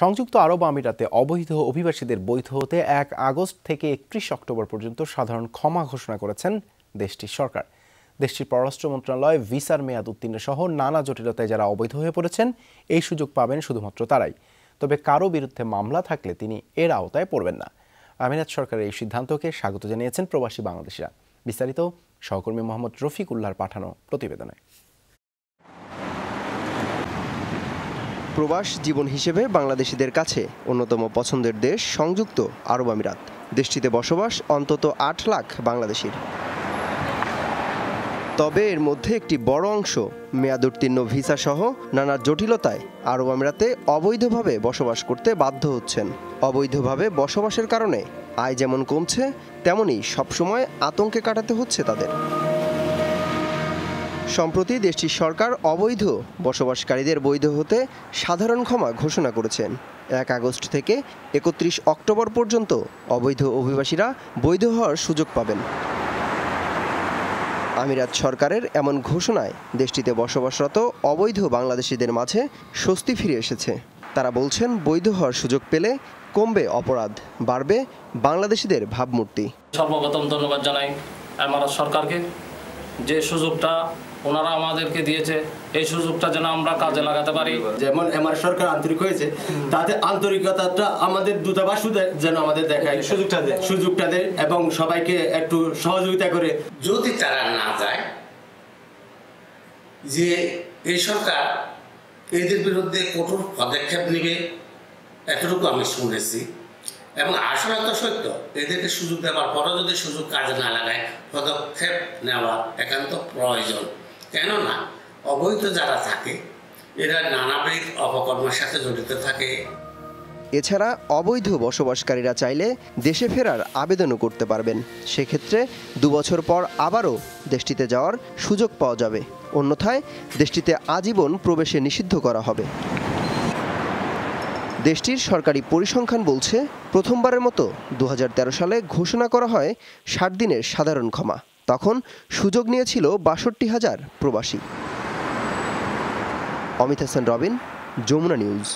সংযুক্ত আরব আমিরাতে অবৈধ অভিবাসীদের বৈধ হতে ১ আগস্ট থেকে ৩১ অক্টোবর পর্যন্ত সাধারণ ক্ষমা ঘোষণা করেছেন দেশটির সরকার। দেশটির পররাষ্ট্র মন্ত্রণালয় ভিসার মেয়াদ উত্তীর্ণ সহ নানা জটিলতায় যারা অবৈধ হয়ে পড়েছেন এই সুযোগ পাবেন শুধুমাত্র তারাই। তবে কারো বিরুদ্ধে মামলা থাকলে তিনি এর আওতায় পড়বেন না। আমিরাত সরকারের এই সিদ্ধান্তকে স্বাগত জানিয়েছেন প্রবাসী বাংলাদেশিরা। বিস্তারিত সহকর্মী মোহাম্মদ রফিক উল্লাহর পাঠানো প্রতিবেদনে। প্রবাস জীবন হিসেবে বাংলাদেশিদের কাছে অন্যতম পছন্দের দেশ সংযুক্ত আরব আমিরাত। দেশটিতে বসবাস অন্তত ৮ লাখ বাংলাদেশির। তবে এর মধ্যে একটি বড় অংশ মেয়াদ উত্তীর্ণ ভিসা সহ নানা জটিলতায় আরব আমিরাতে অবৈধভাবে বসবাস করতে বাধ্য হচ্ছেন। অবৈধভাবে বসবাসের কারণে আয় যেমন কমছে, তেমনি সবসময় আতঙ্কে কাটাতে হচ্ছে তাদের। সম্প্রতি দেশটির সরকার অবৈধ বসবাসকারীদের বৈধ হতে সাধারণ ক্ষমা ঘোষণা করেছেন। ১ আগস্ট থেকে ৩১ অক্টোবর পর্যন্ত অবৈধ অভিবাসীরা বৈধ হওয়ার সুযোগ পাবেন। আমিরাত সরকারের এমন ঘোষণায় দেশটিতে বসবাসরত অবৈধ বাংলাদেশিদের মাঝে স্বস্তি ফিরে এসেছে। তারা বলছেন, বৈধ হওয়ার সুযোগ পেলে কমবে অপরাধ, বাড়বে বাংলাদেশিদের ভাবমূর্তি। সর্বপ্রথম ধন্যবাদ জানাই আমিরাত সরকারকে, যে সুযোগটা ওনারা আমাদেরকে দিয়েছে এই সুযোগটা যেন আমরা কাজে লাগাতে পারি। যেমন আমার সরকার আন্তরিক হয়েছে, তাতে আন্তরিকতাটা আমাদের দূতাবাস যেন আমাদের দেখায়, সুযোগটা দেয় এবং সবাইকে একটু সহযোগিতা করে। যদি তারা না যায়, যে এই সরকার এদের বিরুদ্ধে কঠোর পদক্ষেপ নেবে এতটুকু আমি শুনেছি, এবং আসলে তো সত্য, এদেরকে সুযোগ দেওয়ার পরও যদি সুযোগ কাজে না লাগায় পদক্ষেপ নেওয়া একান্ত প্রয়োজন। কেননা অবৈধ যারা থাকে এরা নানাবিধ অপকর্মের সাথে জড়িত থাকে। এছাড়া অবৈধ বসবাসকারীরা চাইলে দেশে ফেরার আবেদনও করতে পারবেন। সেক্ষেত্রে ২ বছর পর আবারও দেশটিতে যাওয়ার সুযোগ পাওয়া যাবে। অন্যথায় দেশটিতে আজীবন প্রবেশে নিষিদ্ধ করা হবে। দেশটির সরকারি পরিসংখ্যান বলছে, প্রথমবারের মতো ২০১৩ সালে ঘোষণা করা হয় ৬০ দিনের সাধারণ ক্ষমা। তখন সুযোগ নিয়েছিল ৬২,০০০ প্রবাসী। অমিত হাসান রবিন, যমুনা নিউজ।